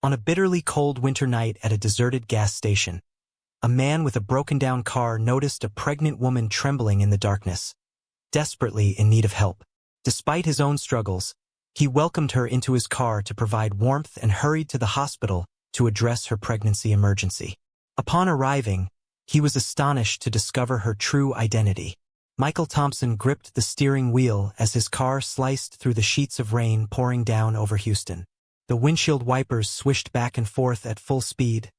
On a bitterly cold winter night at a deserted gas station, a man with a broken-down car noticed a pregnant woman trembling in the darkness, desperately in need of help. Despite his own struggles, he welcomed her into his car to provide warmth and hurried to the hospital to address her pregnancy emergency. Upon arriving, he was astonished to discover her true identity. Michael Thompson gripped the steering wheel as his car sliced through the sheets of rain pouring down over Houston. The windshield wipers swished back and forth at full speed,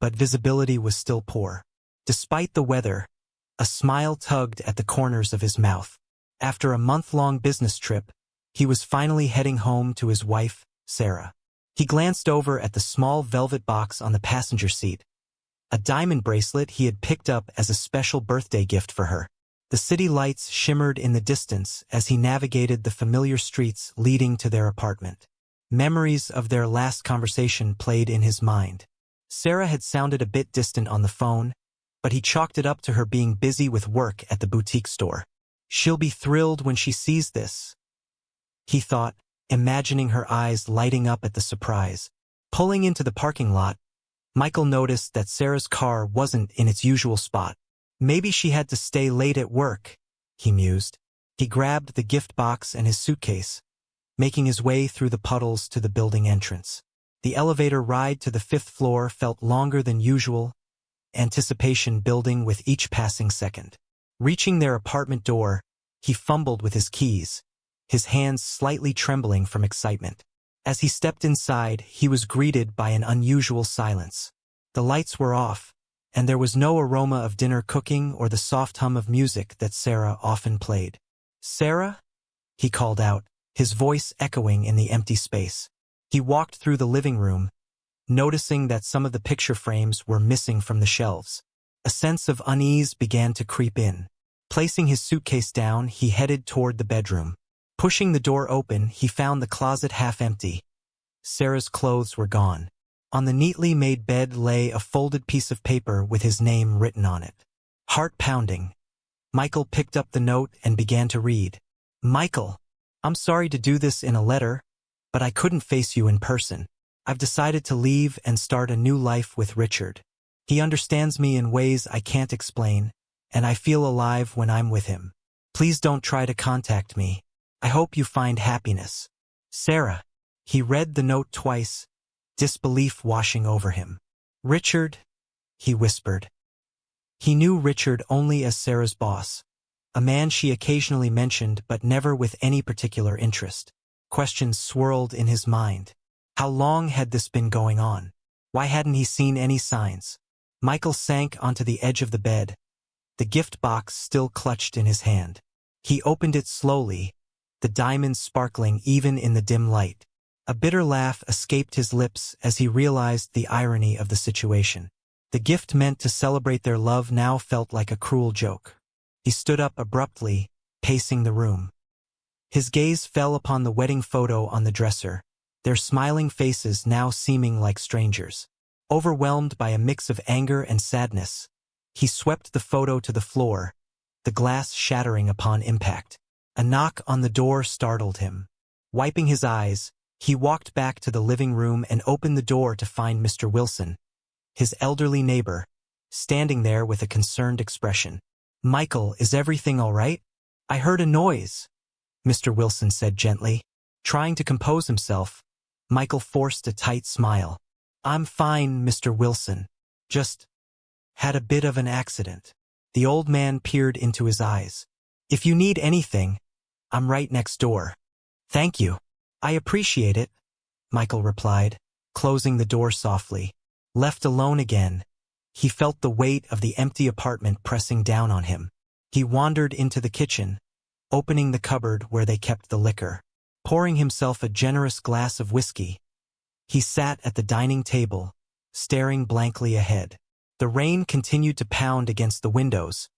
but visibility was still poor. Despite the weather, a smile tugged at the corners of his mouth. After a month-long business trip, he was finally heading home to his wife, Sarah. He glanced over at the small velvet box on the passenger seat, a diamond bracelet he had picked up as a special birthday gift for her. The city lights shimmered in the distance as he navigated the familiar streets leading to their apartment. Memories of their last conversation played in his mind. Sarah had sounded a bit distant on the phone, but he chalked it up to her being busy with work at the boutique store. She'll be thrilled when she sees this, he thought, imagining her eyes lighting up at the surprise. Pulling into the parking lot, Michael noticed that Sarah's car wasn't in its usual spot. Maybe she had to stay late at work, he mused. He grabbed the gift box and his suitcase, making his way through the puddles to the building entrance. The elevator ride to the 5th floor felt longer than usual, anticipation building with each passing second. Reaching their apartment door, he fumbled with his keys, his hands slightly trembling from excitement. As he stepped inside, he was greeted by an unusual silence. The lights were off, and there was no aroma of dinner cooking or the soft hum of music that Sarah often played. "Sarah?" he called out, his voice echoing in the empty space. He walked through the living room, noticing that some of the picture frames were missing from the shelves. A sense of unease began to creep in. Placing his suitcase down, he headed toward the bedroom. Pushing the door open, he found the closet half empty. Sarah's clothes were gone. On the neatly made bed lay a folded piece of paper with his name written on it. Heart pounding, Michael picked up the note and began to read. "Michael, I'm sorry to do this in a letter, but I couldn't face you in person. I've decided to leave and start a new life with Richard. He understands me in ways I can't explain, and I feel alive when I'm with him. Please don't try to contact me. I hope you find happiness. Sarah." He read the note twice, disbelief washing over him. "Richard," he whispered. He knew Richard only as Sarah's boss, a man she occasionally mentioned but never with any particular interest. Questions swirled in his mind. How long had this been going on? Why hadn't he seen any signs? Michael sank onto the edge of the bed, the gift box still clutched in his hand. He opened it slowly, the diamonds sparkling even in the dim light. A bitter laugh escaped his lips as he realized the irony of the situation. The gift meant to celebrate their love now felt like a cruel joke. He stood up abruptly, pacing the room. His gaze fell upon the wedding photo on the dresser, their smiling faces now seeming like strangers. Overwhelmed by a mix of anger and sadness, he swept the photo to the floor, the glass shattering upon impact. A knock on the door startled him. Wiping his eyes, he walked back to the living room and opened the door to find Mr. Wilson, his elderly neighbor, standing there with a concerned expression. "Michael, is everything all right? I heard a noise," Mr. Wilson said gently. Trying to compose himself, Michael forced a tight smile. "I'm fine, Mr. Wilson. Just had a bit of an accident." The old man peered into his eyes. "If you need anything, I'm right next door." "Thank you. I appreciate it," Michael replied, closing the door softly. Left alone again, he felt the weight of the empty apartment pressing down on him. He wandered into the kitchen, opening the cupboard where they kept the liquor. Pouring himself a generous glass of whiskey, he sat at the dining table, staring blankly ahead. The rain continued to pound against the windows,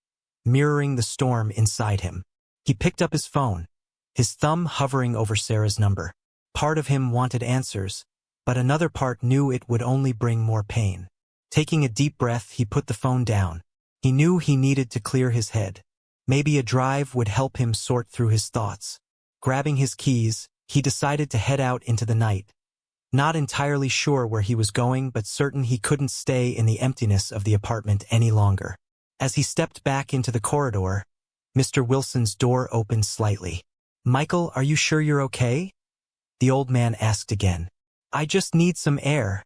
mirroring the storm inside him. He picked up his phone, his thumb hovering over Sarah's number. Part of him wanted answers, but another part knew it would only bring more pain. Taking a deep breath, he put the phone down. He knew he needed to clear his head. Maybe a drive would help him sort through his thoughts. Grabbing his keys, he decided to head out into the night, not entirely sure where he was going but certain he couldn't stay in the emptiness of the apartment any longer. As he stepped back into the corridor, Mr. Wilson's door opened slightly. "Michael, are you sure you're okay?" the old man asked again. "I just need some air,"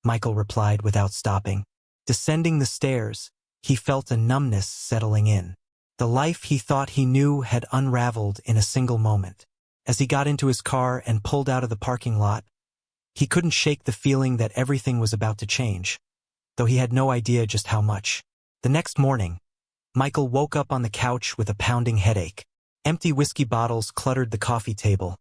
Michael replied without stopping. Descending the stairs, he felt a numbness settling in. The life he thought he knew had unraveled in a single moment. As he got into his car and pulled out of the parking lot, he couldn't shake the feeling that everything was about to change, though he had no idea just how much. The next morning, Michael woke up on the couch with a pounding headache. Empty whiskey bottles cluttered the coffee table,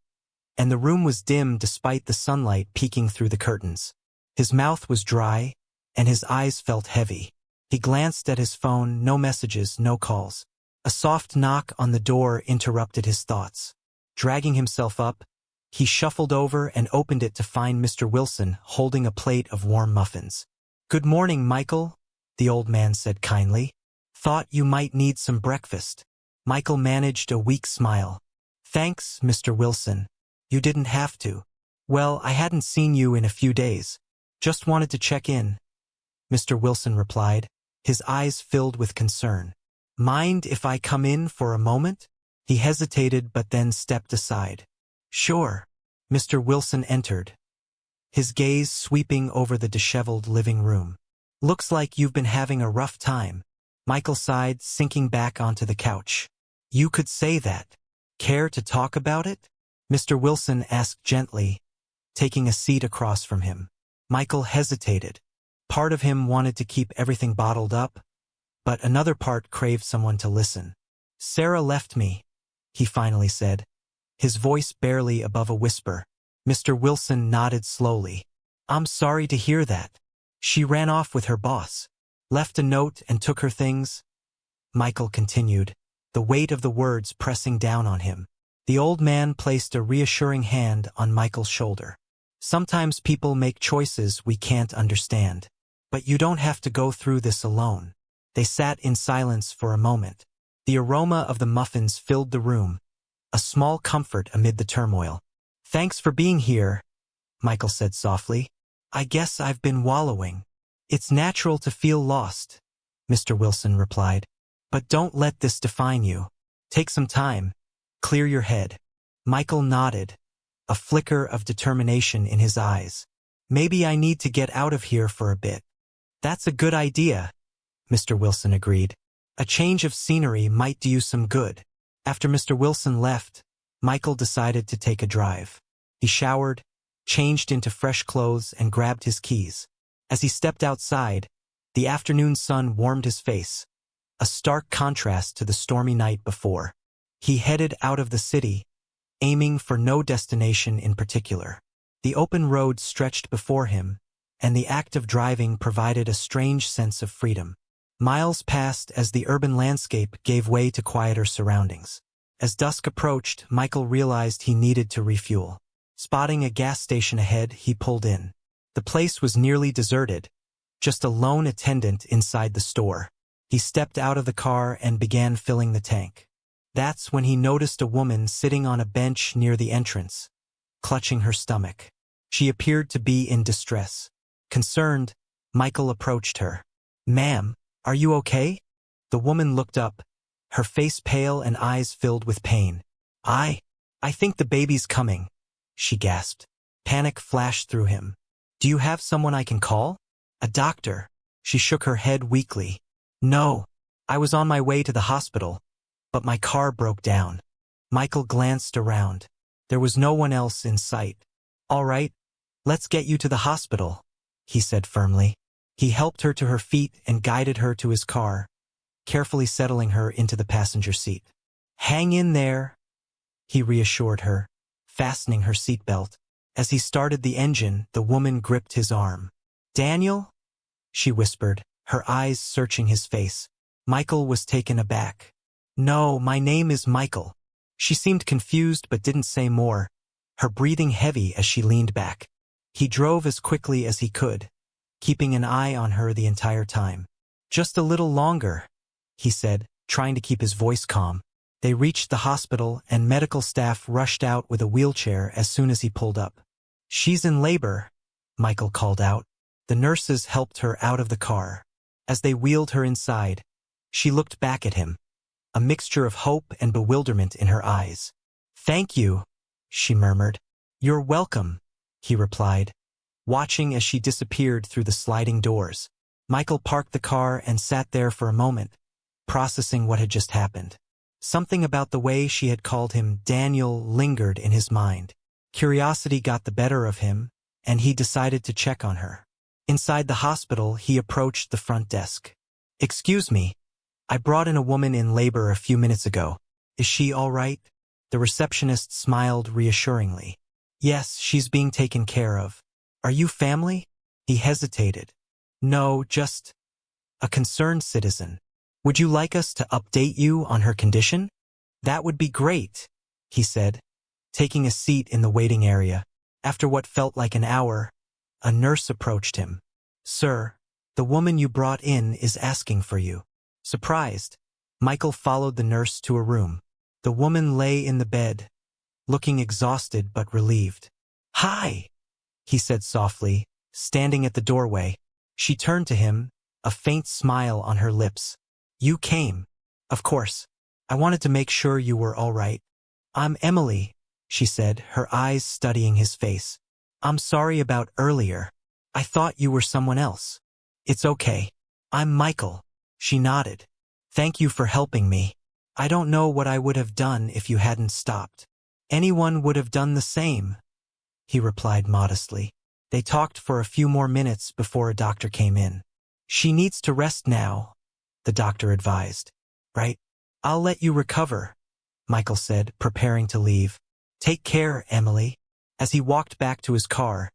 and the room was dim despite the sunlight peeking through the curtains. His mouth was dry, and his eyes felt heavy. He glanced at his phone, no messages, no calls. A soft knock on the door interrupted his thoughts. Dragging himself up, he shuffled over and opened it to find Mr. Wilson holding a plate of warm muffins. "Good morning, Michael," the old man said kindly. "Thought you might need some breakfast." Michael managed a weak smile. "Thanks, Mr. Wilson. You didn't have to." "Well, I hadn't seen you in a few days. Just wanted to check in," Mr. Wilson replied, his eyes filled with concern. "Mind if I come in for a moment?" He hesitated but then stepped aside. "Sure." Mr. Wilson entered, his gaze sweeping over the disheveled living room. "Looks like you've been having a rough time," Michael sighed, sinking back onto the couch. "You could say that. Care to talk about it?" Mr. Wilson asked gently, taking a seat across from him. Michael hesitated. Part of him wanted to keep everything bottled up, but another part craved someone to listen. "Sarah left me," he finally said, his voice barely above a whisper. Mr. Wilson nodded slowly. "I'm sorry to hear that. She ran off with her boss. Left a note and took her things," Michael continued, the weight of the words pressing down on him. The old man placed a reassuring hand on Michael's shoulder. "Sometimes people make choices we can't understand. But you don't have to go through this alone." They sat in silence for a moment. The aroma of the muffins filled the room, a small comfort amid the turmoil. "Thanks for being here," Michael said softly. "I guess I've been wallowing." "It's natural to feel lost," Mr. Wilson replied. "But don't let this define you. Take some time. Clear your head." Michael nodded, a flicker of determination in his eyes. "Maybe I need to get out of here for a bit." "That's a good idea," Mr. Wilson agreed. "A change of scenery might do you some good." After Mr. Wilson left, Michael decided to take a drive. He showered, changed into fresh clothes, and grabbed his keys. As he stepped outside, the afternoon sun warmed his face, a stark contrast to the stormy night before. He headed out of the city, aiming for no destination in particular. The open road stretched before him, and the act of driving provided a strange sense of freedom. Miles passed as the urban landscape gave way to quieter surroundings. As dusk approached, Michael realized he needed to refuel. Spotting a gas station ahead, he pulled in. The place was nearly deserted, just a lone attendant inside the store. He stepped out of the car and began filling the tank. That's when he noticed a woman sitting on a bench near the entrance, clutching her stomach. She appeared to be in distress. Concerned, Michael approached her. "Ma'am, are you okay?" The woman looked up, her face pale and eyes filled with pain. I think the baby's coming," she gasped. Panic flashed through him. "Do you have someone I can call?" "A doctor." She shook her head weakly. "No, I was on my way to the hospital, but my car broke down." Michael glanced around. There was no one else in sight. "All right, let's get you to the hospital," he said firmly. He helped her to her feet and guided her to his car, carefully settling her into the passenger seat. "Hang in there," he reassured her, fastening her seatbelt. As he started the engine, the woman gripped his arm. "Daniel?" she whispered, her eyes searching his face. Michael was taken aback. "No, my name is Michael." She seemed confused but didn't say more, her breathing heavy as she leaned back. He drove as quickly as he could, keeping an eye on her the entire time. "Just a little longer," he said, trying to keep his voice calm. They reached the hospital and medical staff rushed out with a wheelchair as soon as he pulled up. She's in labor, Michael called out. The nurses helped her out of the car. As they wheeled her inside, she looked back at him, a mixture of hope and bewilderment in her eyes. "Thank you," she murmured. "You're welcome," he replied, watching as she disappeared through the sliding doors. Michael parked the car and sat there for a moment, processing what had just happened. Something about the way she had called him Daniel lingered in his mind. Curiosity got the better of him, and he decided to check on her. Inside the hospital, he approached the front desk. "Excuse me, I brought in a woman in labor a few minutes ago. Is she all right?" The receptionist smiled reassuringly. "Yes, she's being taken care of. Are you family?" He hesitated. "No, just a concerned citizen. Would you like us to update you on her condition?" "That would be great," he said, taking a seat in the waiting area. After what felt like an hour, a nurse approached him. "Sir, the woman you brought in is asking for you." Surprised, Michael followed the nurse to a room. The woman lay in the bed, looking exhausted but relieved. "Hi," he said softly, standing at the doorway. She turned to him, a faint smile on her lips. "You came." "Of course. I wanted to make sure you were all right." "I'm Emily," she said, her eyes studying his face. "I'm sorry about earlier. I thought you were someone else." "It's okay. I'm Michael." She nodded. "Thank you for helping me. I don't know what I would have done if you hadn't stopped." "Anyone would have done the same," he replied modestly. They talked for a few more minutes before a doctor came in. "She needs to rest now," the doctor advised. "Right? I'll let you recover," Michael said, preparing to leave. "Take care, Emily." As he walked back to his car,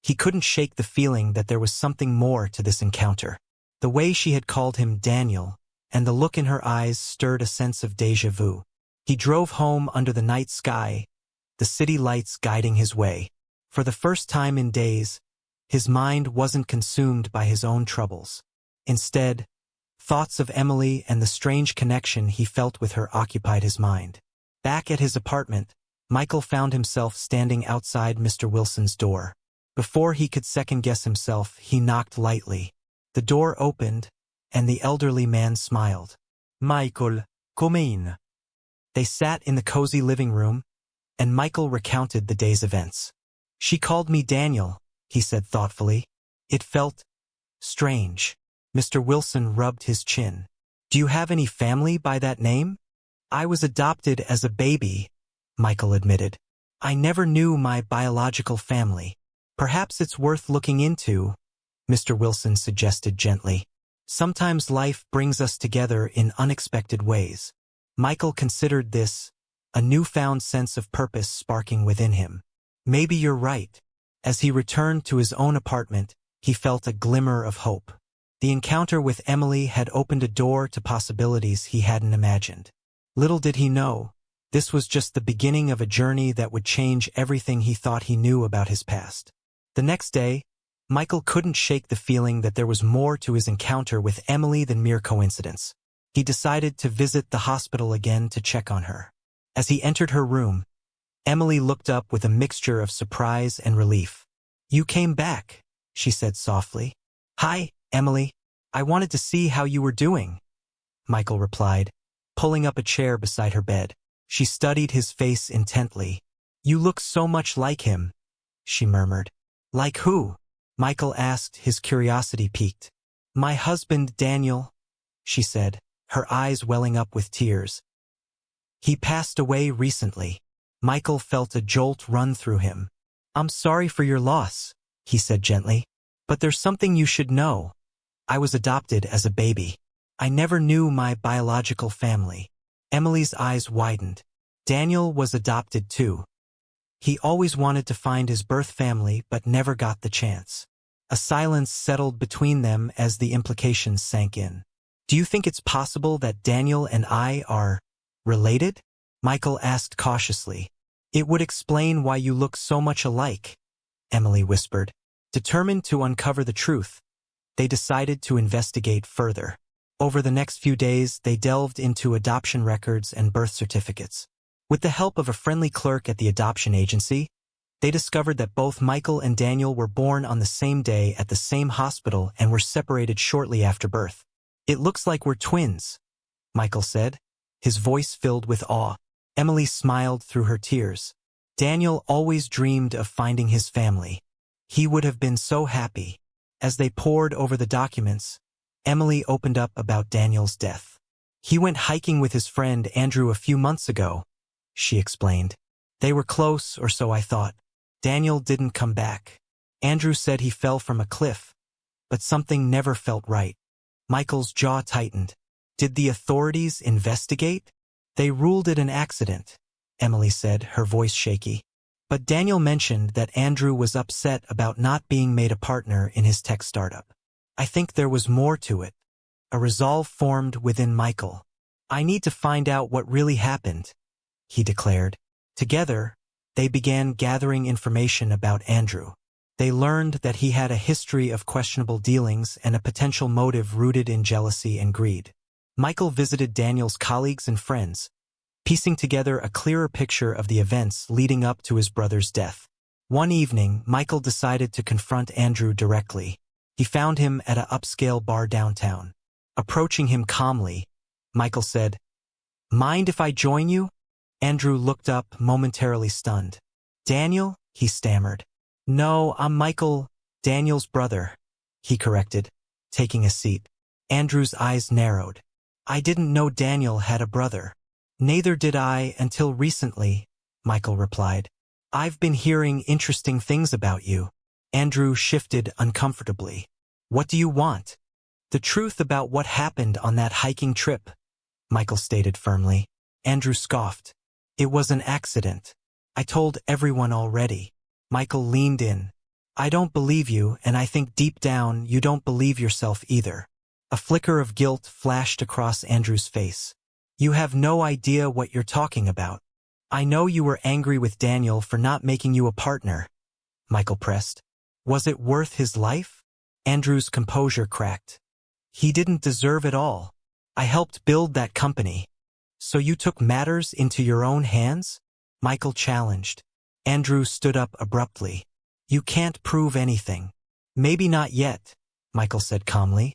he couldn't shake the feeling that there was something more to this encounter. The way she had called him Daniel, and the look in her eyes stirred a sense of déjà vu. He drove home under the night sky, the city lights guiding his way. For the first time in days, his mind wasn't consumed by his own troubles. Instead, thoughts of Emily and the strange connection he felt with her occupied his mind. Back at his apartment, Michael found himself standing outside Mr. Wilson's door. Before he could second-guess himself, he knocked lightly. The door opened, and the elderly man smiled. "Michael, come in." They sat in the cozy living room, and Michael recounted the day's events. "She called me Daniel," he said thoughtfully. It felt strange. Mr. Wilson rubbed his chin. "Do you have any family by that name?" "I was adopted as a baby," Michael admitted. "I never knew my biological family." "Perhaps it's worth looking into," Mr. Wilson suggested gently. "Sometimes life brings us together in unexpected ways." Michael considered this, a newfound sense of purpose sparking within him. Maybe you're right. As he returned to his own apartment, he felt a glimmer of hope. The encounter with Emily had opened a door to possibilities he hadn't imagined. Little did he know, this was just the beginning of a journey that would change everything he thought he knew about his past. The next day, Michael couldn't shake the feeling that there was more to his encounter with Emily than mere coincidence. He decided to visit the hospital again to check on her. As he entered her room, Emily looked up with a mixture of surprise and relief. "You came back," she said softly. "Hi, Emily. I wanted to see how you were doing," Michael replied, pulling up a chair beside her bed. She studied his face intently. "You look so much like him," she murmured. "Like who?" Michael asked, his curiosity piqued. "My husband, Daniel," she said, her eyes welling up with tears. "He passed away recently." Michael felt a jolt run through him. "I'm sorry for your loss," he said gently. "But there's something you should know. I was adopted as a baby. I never knew my biological family." Emily's eyes widened. Daniel was adopted too. He always wanted to find his birth family but never got the chance. A silence settled between them as the implications sank in. "Do you think it's possible that Daniel and I are related?" Michael asked cautiously. "It would explain why you look so much alike," Emily whispered. Determined to uncover the truth, they decided to investigate further. Over the next few days, they delved into adoption records and birth certificates. With the help of a friendly clerk at the adoption agency, They discovered that both Michael and Daniel were born on the same day at the same hospital and were separated shortly after birth. "It looks like we're twins," Michael said, his voice filled with awe. Emily smiled through her tears. Daniel always dreamed of finding his family. He would have been so happy. As they pored over the documents, Emily opened up about Daniel's death. "He went hiking with his friend Andrew a few months ago," she explained. "They were close, or so I thought. Daniel didn't come back. Andrew said he fell from a cliff, but something never felt right." Michael's jaw tightened. "Did the authorities investigate?" "They ruled it an accident," Emily said, her voice shaky. "But Daniel mentioned that Andrew was upset about not being made a partner in his tech startup. I think there was more to it." A resolve formed within Michael. "I need to find out what really happened," he declared. Together, they began gathering information about Andrew. They learned that he had a history of questionable dealings and a potential motive rooted in jealousy and greed. Michael visited Daniel's colleagues and friends, piecing together a clearer picture of the events leading up to his brother's death. One evening, Michael decided to confront Andrew directly. He found him at an upscale bar downtown. Approaching him calmly, Michael said, "Mind if I join you?" Andrew looked up, momentarily stunned. "Daniel?" he stammered. "No, I'm Michael, Daniel's brother," he corrected, taking a seat. Andrew's eyes narrowed. "I didn't know Daniel had a brother." "Neither did I until recently," Michael replied. "I've been hearing interesting things about you." Andrew shifted uncomfortably. "What do you want?" "The truth about what happened on that hiking trip," Michael stated firmly. Andrew scoffed. "It was an accident. I told everyone already." Michael leaned in. "I don't believe you, and I think deep down you don't believe yourself either." A flicker of guilt flashed across Andrew's face. "You have no idea what you're talking about." "I know you were angry with Daniel for not making you a partner," Michael pressed. "Was it worth his life?" Andrew's composure cracked. "He didn't deserve it all. I helped build that company." "So you took matters into your own hands?" Michael challenged. Andrew stood up abruptly. "You can't prove anything." "Maybe not yet," Michael said calmly.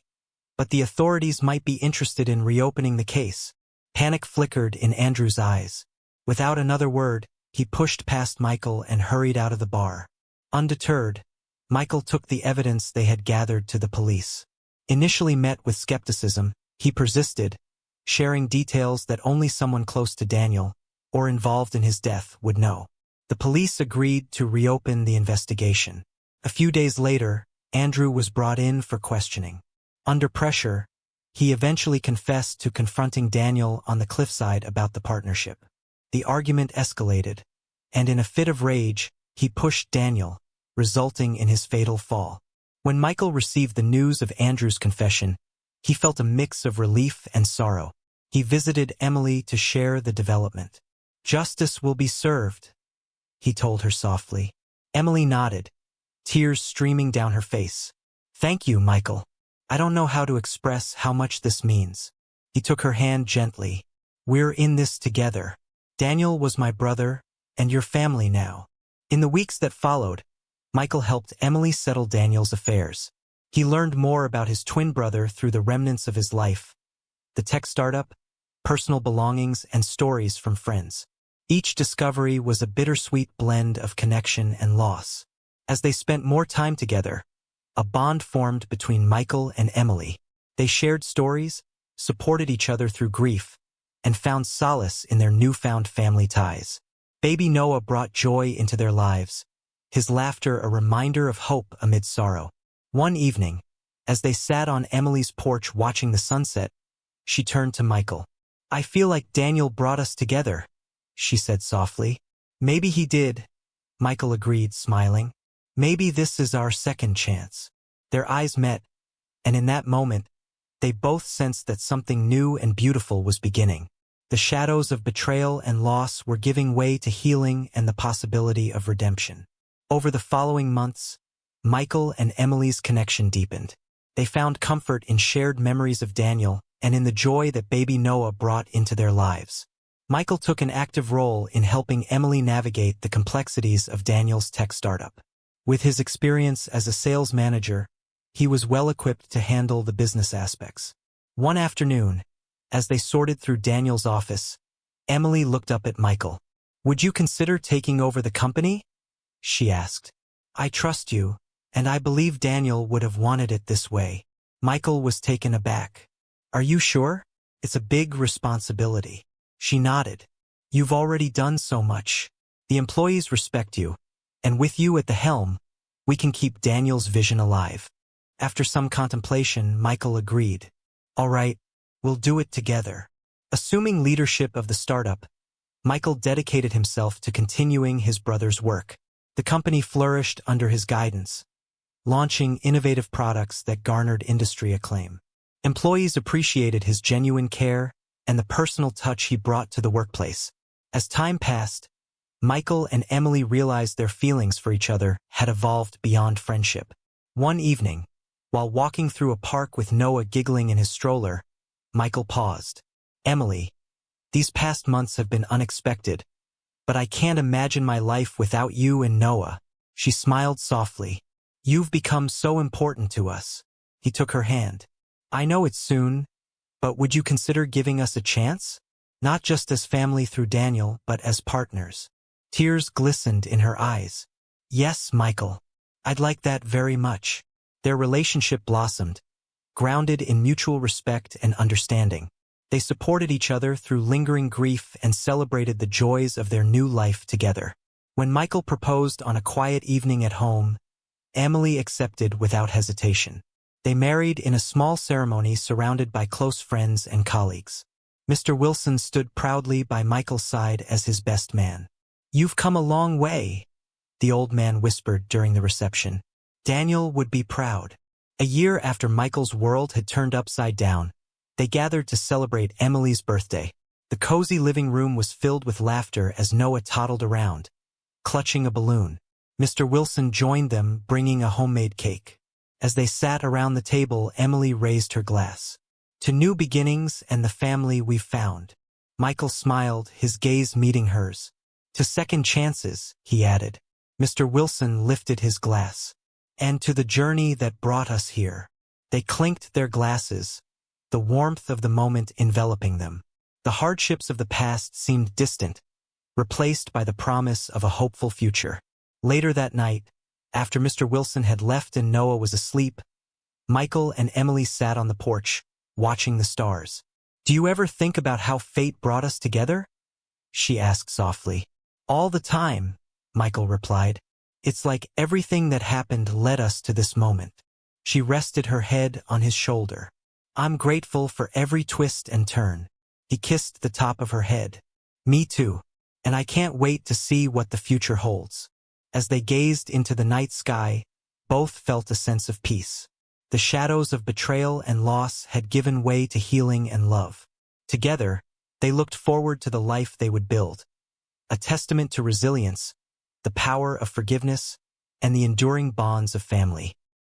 "But the authorities might be interested in reopening the case." Panic flickered in Andrew's eyes. Without another word, he pushed past Michael and hurried out of the bar. Undeterred, Michael took the evidence they had gathered to the police. Initially met with skepticism, he persisted, sharing details that only someone close to Daniel, or involved in his death, would know. The police agreed to reopen the investigation. A few days later, Andrew was brought in for questioning. Under pressure, he eventually confessed to confronting Daniel on the cliffside about the partnership. The argument escalated, and in a fit of rage, he pushed Daniel, resulting in his fatal fall. When Michael received the news of Andrew's confession, he felt a mix of relief and sorrow. He visited Emily to share the development. "Justice will be served," he told her softly. Emily nodded, tears streaming down her face. "Thank you, Michael. I don't know how to express how much this means." He took her hand gently. "We're in this together. Daniel was my brother, and your family now." In the weeks that followed, Michael helped Emily settle Daniel's affairs. He learned more about his twin brother through the remnants of his life, the tech startup, personal belongings, and stories from friends. Each discovery was a bittersweet blend of connection and loss. As they spent more time together, a bond formed between Michael and Emily. They shared stories, supported each other through grief, and found solace in their newfound family ties. Baby Noah brought joy into their lives, his laughter a reminder of hope amid sorrow. One evening, as they sat on Emily's porch watching the sunset, she turned to Michael. "I feel like Daniel brought us together," she said softly. "Maybe he did," Michael agreed, smiling. "Maybe this is our second chance." Their eyes met, and in that moment, they both sensed that something new and beautiful was beginning. The shadows of betrayal and loss were giving way to healing and the possibility of redemption. Over the following months, Michael and Emily's connection deepened. They found comfort in shared memories of Daniel and in the joy that baby Noah brought into their lives. Michael took an active role in helping Emily navigate the complexities of Daniel's tech startup. With his experience as a sales manager, he was well equipped to handle the business aspects. One afternoon, as they sorted through Daniel's office, Emily looked up at Michael. "Would you consider taking over the company?" she asked. "I trust you, and I believe Daniel would have wanted it this way." Michael was taken aback. "Are you sure? It's a big responsibility." She nodded. "You've already done so much. The employees respect you, and with you at the helm, we can keep Daniel's vision alive." After some contemplation, Michael agreed. "All right, we'll do it together." Assuming leadership of the startup, Michael dedicated himself to continuing his brother's work. The company flourished under his guidance, launching innovative products that garnered industry acclaim. Employees appreciated his genuine care and the personal touch he brought to the workplace. As time passed, Michael and Emily realized their feelings for each other had evolved beyond friendship. One evening, while walking through a park with Noah giggling in his stroller, Michael paused. "Emily, these past months have been unexpected, but I can't imagine my life without you and Noah." She smiled softly. "You've become so important to us." He took her hand. "I know it's soon, but would you consider giving us a chance? Not just as family through Daniel, but as partners." Tears glistened in her eyes. "Yes, Michael. I'd like that very much." Their relationship blossomed, grounded in mutual respect and understanding. They supported each other through lingering grief and celebrated the joys of their new life together. When Michael proposed on a quiet evening at home, Emily accepted without hesitation. They married in a small ceremony surrounded by close friends and colleagues. Mr. Wilson stood proudly by Michael's side as his best man. "You've come a long way," the old man whispered during the reception. Daniel would be proud. A year after Michael's world had turned upside down, they gathered to celebrate Emily's birthday. The cozy living room was filled with laughter as Noah toddled around, clutching a balloon. Mr. Wilson joined them, bringing a homemade cake. As they sat around the table, Emily raised her glass. "To new beginnings and the family we've found." Michael smiled, his gaze meeting hers. "To second chances," he added. Mr. Wilson lifted his glass. "And to the journey that brought us here." They clinked their glasses, the warmth of the moment enveloping them. The hardships of the past seemed distant, replaced by the promise of a hopeful future. Later that night, after Mr. Wilson had left and Noah was asleep, Michael and Emily sat on the porch, watching the stars. "Do you ever think about how fate brought us together?" she asked softly. "All the time," Michael replied. "It's like everything that happened led us to this moment." She rested her head on his shoulder. "I'm grateful for every twist and turn." He kissed the top of her head. "Me too. And I can't wait to see what the future holds." As they gazed into the night sky, both felt a sense of peace. The shadows of betrayal and loss had given way to healing and love. Together, they looked forward to the life they would build, a testament to resilience, the power of forgiveness, and the enduring bonds of family.